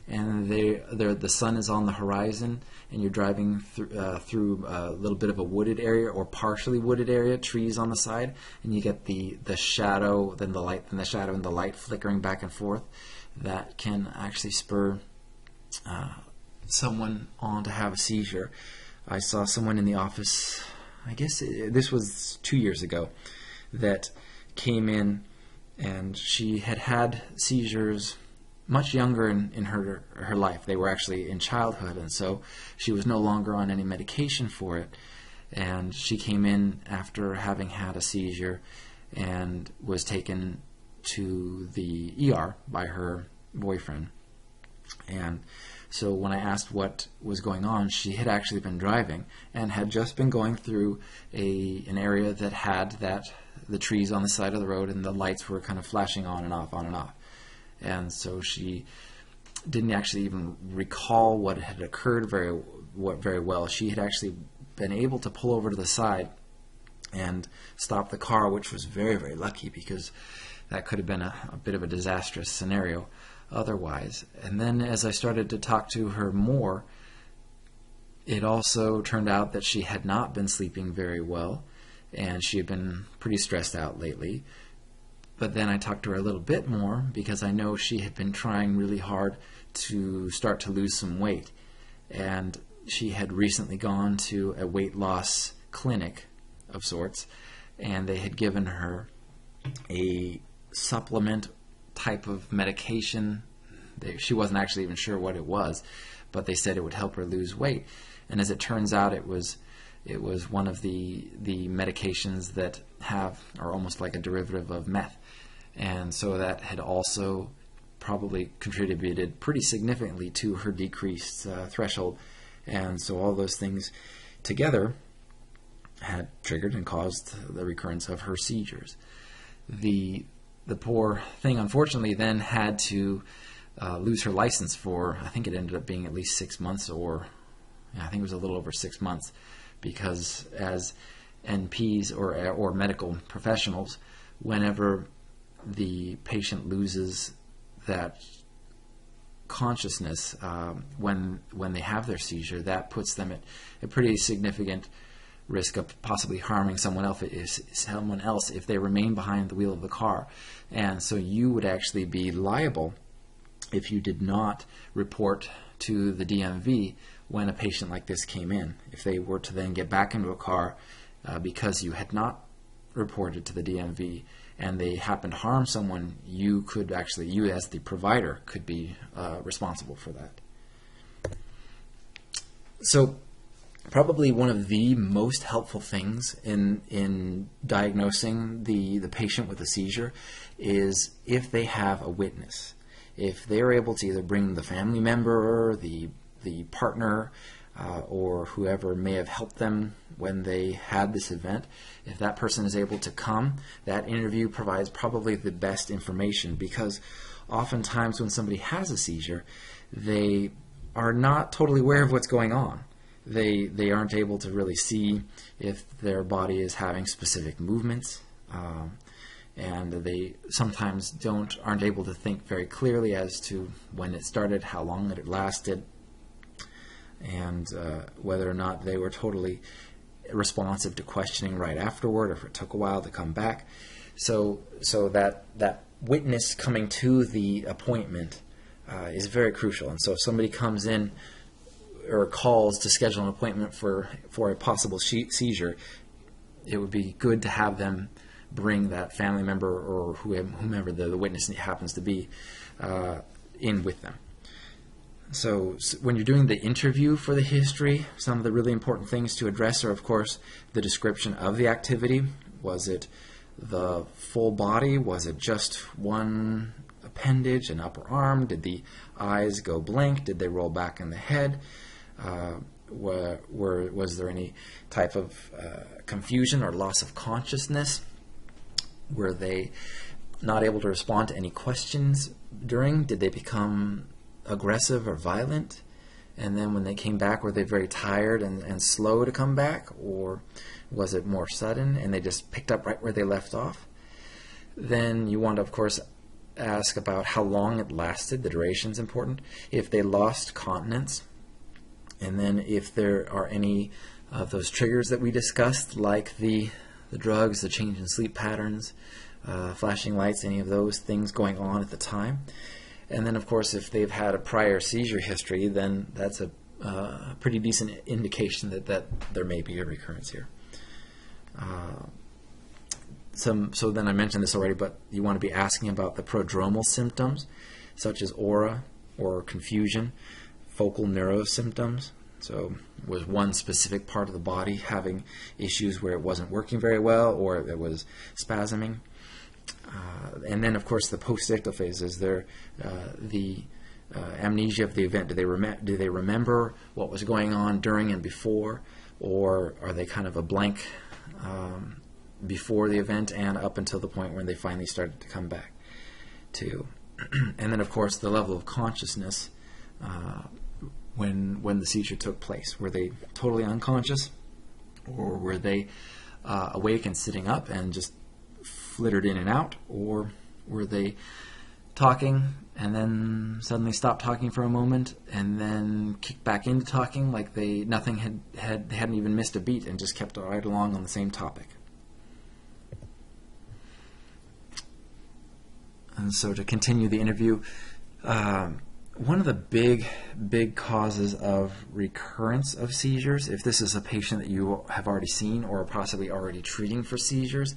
and the sun is on the horizon and you're driving through a little bit of a wooded area or partially wooded area, trees on the side, and you get the shadow, then the light, then the shadow, and the light flickering back and forth. That can actually spur someone on to have a seizure. I saw someone in the office, I guess this was 2 years ago, that came in and she had had seizures much younger in her life. They were actually in childhood, and so she was no longer on any medication for it. And she came in after having had a seizure and was taken to the ER by her boyfriend. And so when I asked what was going on, she had actually been driving and had just been going through an area that had the trees on the side of the road and the lights were kind of flashing on and off, on and off. And so she didn't actually even recall what had occurred very well. She had actually been able to pull over to the side and stop the car, which was very, very lucky, because that could have been a bit of a disastrous scenario otherwise. And then as I started to talk to her more, it also turned out that she had not been sleeping very well, and she had been pretty stressed out lately. But then I talked to her a little bit more because I know she had been trying really hard to start to lose some weight. And she had recently gone to a weight loss clinic of sorts, and they had given her a supplement type of medication. She wasn't actually even sure what it was, but they said it would help her lose weight. And as it turns out, it was one of the medications that are almost like a derivative of meth. And so that had also probably contributed pretty significantly to her decreased threshold. And so all those things together had triggered and caused the recurrence of her seizures. The poor thing, unfortunately, then had to lose her license for, I think it ended up being at least 6 months, or I think it was a little over 6 months, because as NPs or medical professionals, whenever the patient loses that consciousness when they have their seizure, that puts them at a pretty significant risk of possibly harming someone else if they remain behind the wheel of the car. And so you would actually be liable if you did not report to the DMV when a patient like this came in. If they were to then get back into a car because you had not reported to the DMV and they happened to harm someone, you as the provider could be responsible for that. So probably one of the most helpful things in diagnosing the patient with a seizure is if they have a witness. If they're able to either bring the family member, the partner, or whoever may have helped them when they had this event, if that person is able to come, that interview provides probably the best information, because oftentimes when somebody has a seizure, they are not totally aware of what's going on. They aren't able to really see if their body is having specific movements, and they sometimes aren't able to think very clearly as to when it started, how long it lasted, and whether or not they were totally responsive to questioning right afterward, or if it took a while to come back. So that witness coming to the appointment is very crucial. And so if somebody comes in or calls to schedule an appointment for a possible seizure, it would be good to have them bring that family member or whomever the witness happens to be in with them. So when you're doing the interview for the history, some of the really important things to address are, of course, the description of the activity. Was it the full body? Was it just one appendage, an upper arm? Did the eyes go blank? Did they roll back in the head? Was there any type of confusion or loss of consciousness? Were they not able to respond to any questions during? Did they become aggressive or violent? And then when they came back, were they very tired and slow to come back? Or was it more sudden and they just picked up right where they left off? Then you want to, of course, ask about how long it lasted. The duration is important. If they lost continence, and then if there are any of those triggers that we discussed, like the drugs, the change in sleep patterns, flashing lights, any of those things going on at the time. And then, of course, if they've had a prior seizure history, then that's a pretty decent indication that there may be a recurrence here. So then I mentioned this already, but you want to be asking about the prodromal symptoms, such as aura or confusion, focal neurosymptoms. So was one specific part of the body having issues where it wasn't working very well, or it was spasming. And then, of course, the post-ictal phase is the amnesia of the event. Do they remember what was going on during and before, or are they kind of a blank before the event and up until the point when they finally started to come back to? And then, of course, the level of consciousness when the seizure took place. Were they totally unconscious, or were they awake and sitting up and just flittered in and out, or were they talking and then suddenly stopped talking for a moment and then kicked back into talking like nothing hadn't even missed a beat and just kept right along on the same topic? And so to continue the interview, one of the big causes of recurrence of seizures, if this is a patient that you have already seen or possibly already treating for seizures,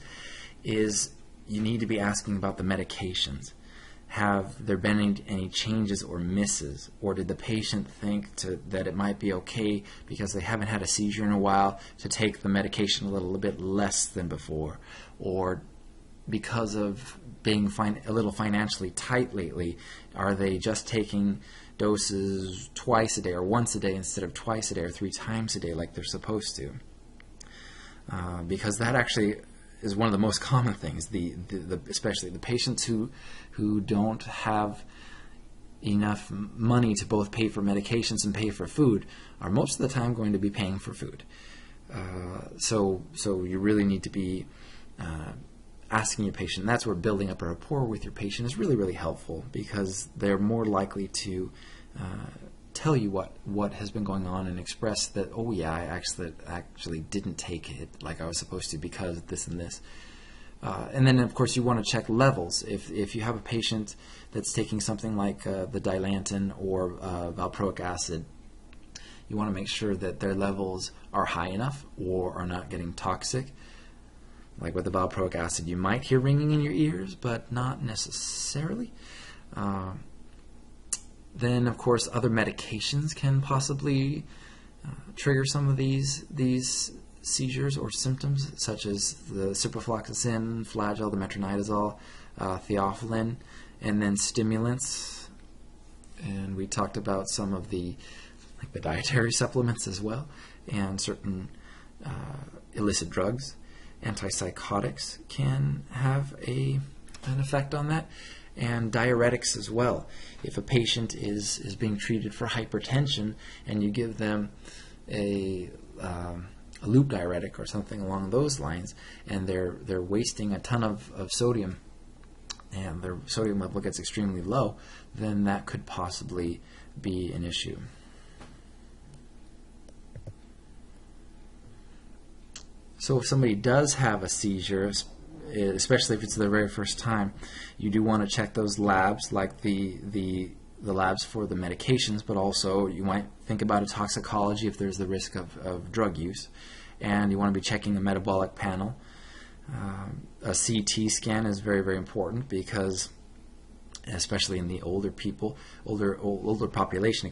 is you need to be asking about the medications. Have there been any changes or misses? Or did the patient think that it might be okay because they haven't had a seizure in a while to take the medication a little bit less than before? Or because of being a little financially tight lately, are they just taking doses twice a day or once a day instead of twice a day or 3 times a day like they're supposed to? Because that actually is one of the most common things. Especially the patients who don't have enough money to both pay for medications and pay for food are most of the time going to be paying for food. So you really need to be asking your patient. And that's where building up a rapport with your patient is really, really helpful, because they're more likely to tell you what has been going on and express that, oh yeah, I actually didn't take it like I was supposed to because this and this. And then, of course, you want to check levels. If you have a patient that's taking something like the Dilantin or valproic acid, you want to make sure that their levels are high enough or are not getting toxic. Like with the valproic acid, you might hear ringing in your ears, but not necessarily. Then, of course, other medications can possibly trigger some of these seizures or symptoms, such as the ciprofloxacin, Flagyl, the metronidazole, theophylline, and then stimulants. And we talked about some of the dietary supplements as well, and certain illicit drugs. Antipsychotics can have an effect on that, and diuretics as well. If a patient is being treated for hypertension and you give them a loop diuretic or something along those lines, and they're wasting a ton of sodium, and their sodium level gets extremely low, then that could possibly be an issue. So if somebody does have a seizure, especially if it's the very first time, you do want to check those labs, like the labs for the medications, but also you might think about a toxicology if there's the risk of drug use, and you want to be checking a metabolic panel. A CT scan is very, very important, because especially in the older population,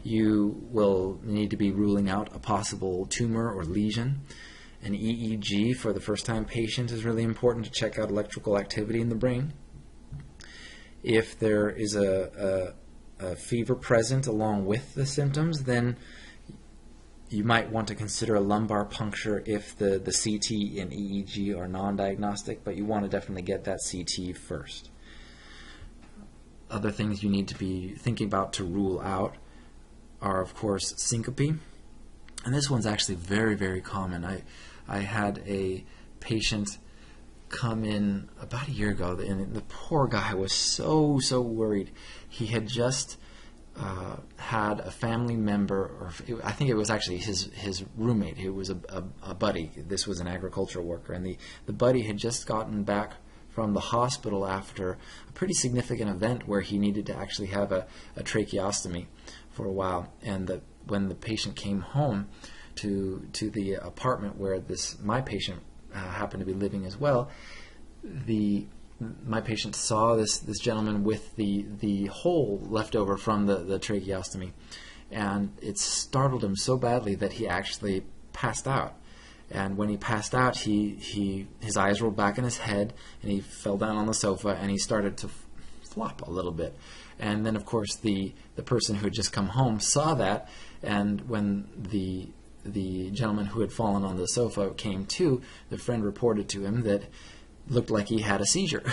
you will need to be ruling out a possible tumor or lesion. An EEG for the first-time patient is really important to check out electrical activity in the brain. If there is a fever present along with the symptoms, then you might want to consider a lumbar puncture if the CT and EEG are non-diagnostic, but you want to definitely get that CT first. Other things you need to be thinking about to rule out are, of course, syncope. And this one's actually very, very common. I had a patient come in about a year ago, and the poor guy was so worried. He had just had a family member, or I think it was actually his roommate, who was a buddy. This was an agricultural worker, and the buddy had just gotten back from the hospital after a pretty significant event where he needed to actually have a tracheostomy for a while. And when the patient came home to the apartment where my patient happened to be living as well, my patient saw this gentleman with the hole left over from the tracheostomy, and it startled him so badly that he actually passed out. And when he passed out, his eyes rolled back in his head, and he fell down on the sofa, and he started to flop a little bit. And then, of course, the person who had just come home saw that, and when the gentleman who had fallen on the sofa came to, the friend reported to him that looked like he had a seizure,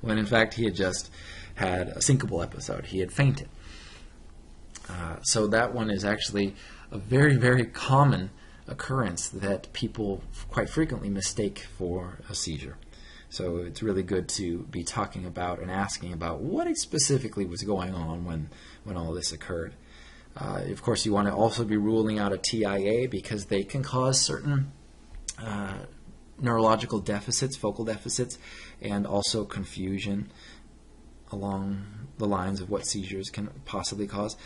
when in fact he had just had a syncopal episode. He had fainted. So that one is actually a very, very common occurrence that people quite frequently mistake for a seizure. So it's really good to be talking about and asking about what specifically was going on when all this occurred. Of course, you want to also be ruling out a TIA, because they can cause certain neurological deficits, focal deficits, and also confusion along the lines of what seizures can possibly cause.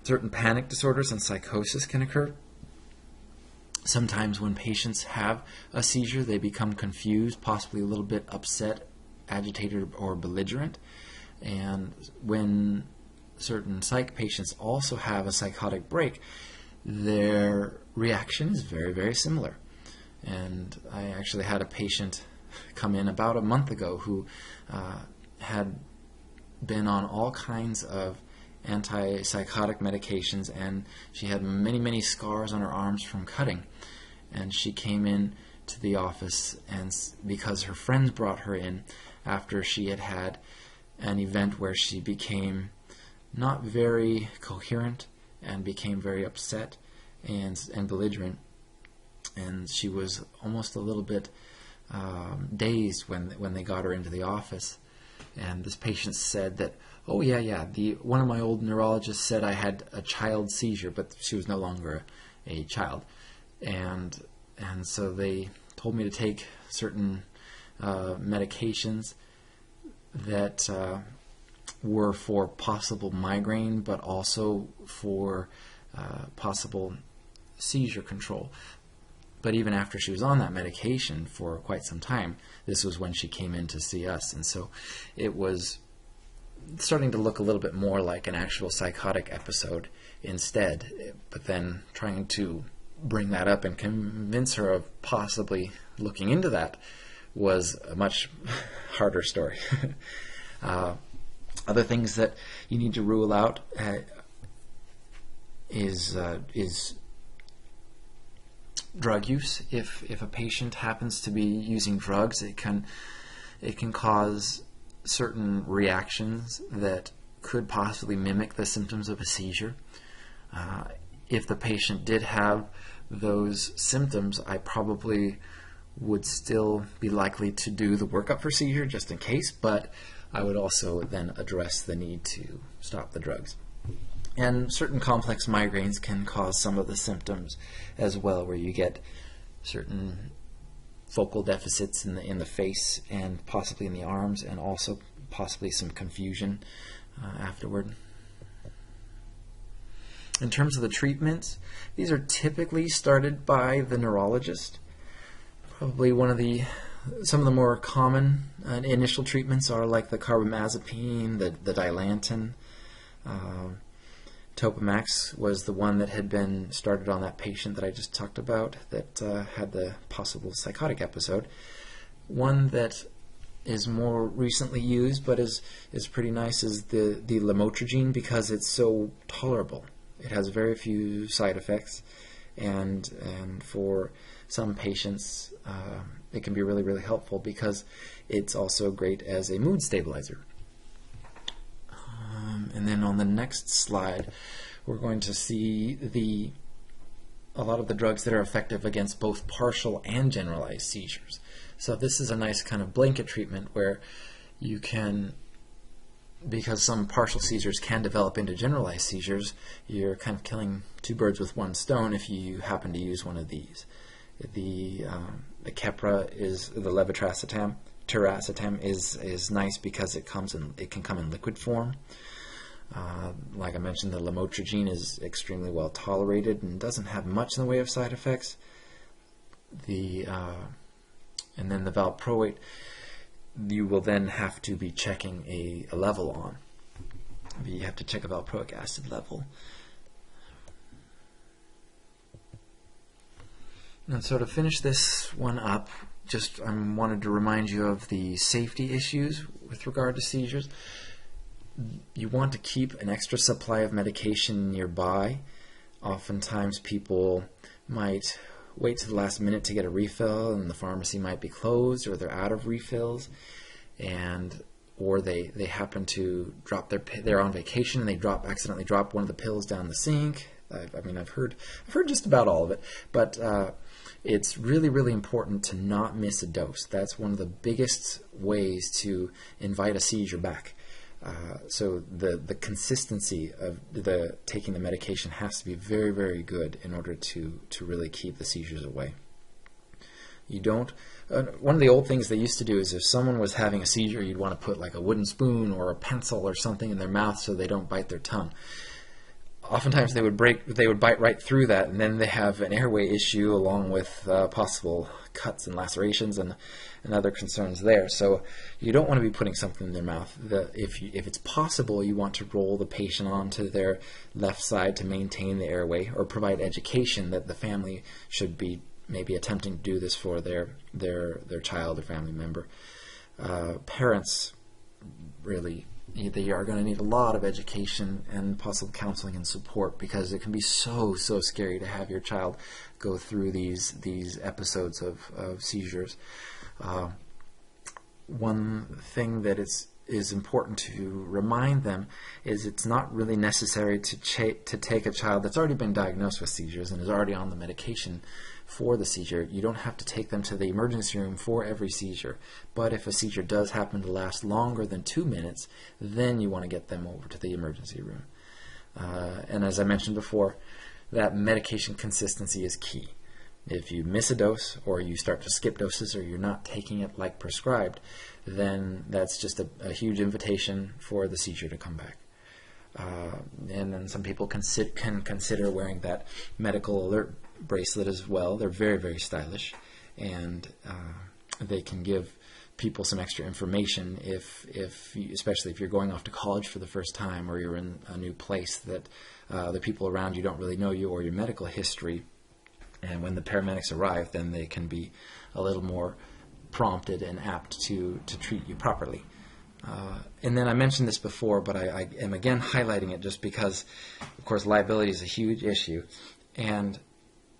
Certain panic disorders and psychosis can occur. Sometimes when patients have a seizure, they become confused, possibly a little bit upset, agitated, or belligerent. And when certain psych patients also have a psychotic break, their reaction is very, very similar. And I actually had a patient come in about a month ago who had been on all kinds of antipsychotic medications, and she had many, many scars on her arms from cutting. And she came in to the office, and because her friends brought her in after she had had an event where she became not very coherent and became very upset and belligerent, and she was almost a little bit dazed when they got her into the office. And this patient said that, oh yeah, one of my old neurologists said I had a child seizure, but she was no longer a child. And so they told me to take certain medications that were for possible migraine, but also for possible seizure control. But even after she was on that medication for quite some time, this was when she came in to see us. And so it was starting to look a little bit more like an actual psychotic episode instead. But then trying to bring that up and convince her of possibly looking into that was a much harder story. Other things that you need to rule out is drug use. If a patient happens to be using drugs, it can cause certain reactions that could possibly mimic the symptoms of a seizure. If the patient did have those symptoms, I probably would still be likely to do the workup for seizure just in case, but I would also then address the need to stop the drugs. And certain complex migraines can cause some of the symptoms as well, where you get certain focal deficits in the face and possibly in the arms, and also possibly some confusion afterward. In terms of the treatments, these are typically started by the neurologist. Probably some of the more common initial treatments are like the carbamazepine, the Dilantin. Topamax was the one that had been started on that patient that I just talked about that had the possible psychotic episode. One that is more recently used but is pretty nice is the lamotrigine, because it's so tolerable. It has very few side effects, and for some patients it can be really, really helpful because it's also great as a mood stabilizer. And then on the next slide, we're going to see a lot of the drugs that are effective against both partial and generalized seizures. So this is a nice kind of blanket treatment where you can, because some partial seizures can develop into generalized seizures, you're kind of killing two birds with one stone if you happen to use one of these. The Keppra is the levetiracetam. Tiracetam is nice because it can come in liquid form. Like I mentioned, the lamotrigine is extremely well tolerated and doesn't have much in the way of side effects. And then the valproate, you will then have to be checking a level on. You have to check a valproic acid level. And so to finish this one up, I wanted to remind you of the safety issues with regard to seizures. You want to keep an extra supply of medication nearby. Oftentimes people might wait to the last minute to get a refill, and the pharmacy might be closed, or they're out of refills, or they happen to drop they're on vacation and they accidentally drop one of the pills down the sink. I've heard just about all of it, but it's really, really important to not miss a dose. That's one of the biggest ways to invite a seizure back. So the consistency of taking the medication has to be very, very good in order to really keep the seizures away. You don't. One of the old things they used to do is if someone was having a seizure, you'd want to put like a wooden spoon or a pencil or something in their mouth so they don't bite their tongue. Oftentimes they would bite right through that, and then they have an airway issue along with possible cuts and lacerations and other concerns there. So you don't want to be putting something in their mouth. If it's possible, you want to roll the patient onto their left side to maintain the airway, or provide education that the family should be maybe attempting to do this for their child or family member. Parents really, they are going to need a lot of education and possible counseling and support, because it can be so scary to have your child go through these episodes of seizures. One thing that is important to remind them is it's not really necessary to take a child that's already been diagnosed with seizures and is already on the medication for the seizure. You don't have to take them to the emergency room for every seizure. But if a seizure does happen to last longer than 2 minutes, then you want to get them over to the emergency room. And as I mentioned before, that medication consistency is key. If you miss a dose, or you start to skip doses, or you're not taking it like prescribed, then that's just a huge invitation for the seizure to come back. And then some people can consider wearing that medical alert bracelet as well. They're very, very stylish, and they can give people some extra information especially if you're going off to college for the first time, or you're in a new place that the people around you don't really know you or your medical history. And when the paramedics arrive, then they can be a little more prompted and apt to treat you properly. And then I mentioned this before, but I am again highlighting it just because, of course, liability is a huge issue. And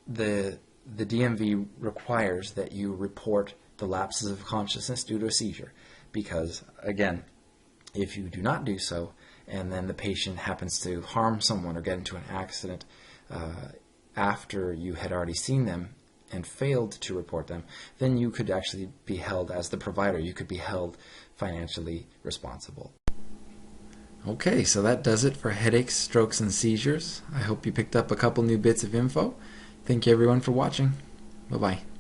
the DMV requires that you report the lapses of consciousness due to a seizure, because, again, if you do not do so, and then the patient happens to harm someone or get into an accident after you had already seen them and failed to report them, then you could actually be held, as the provider, you could be held financially responsible. Okay, so that does it for headaches, strokes, and seizures. I hope you picked up a couple new bits of info. Thank you everyone for watching. Bye-bye.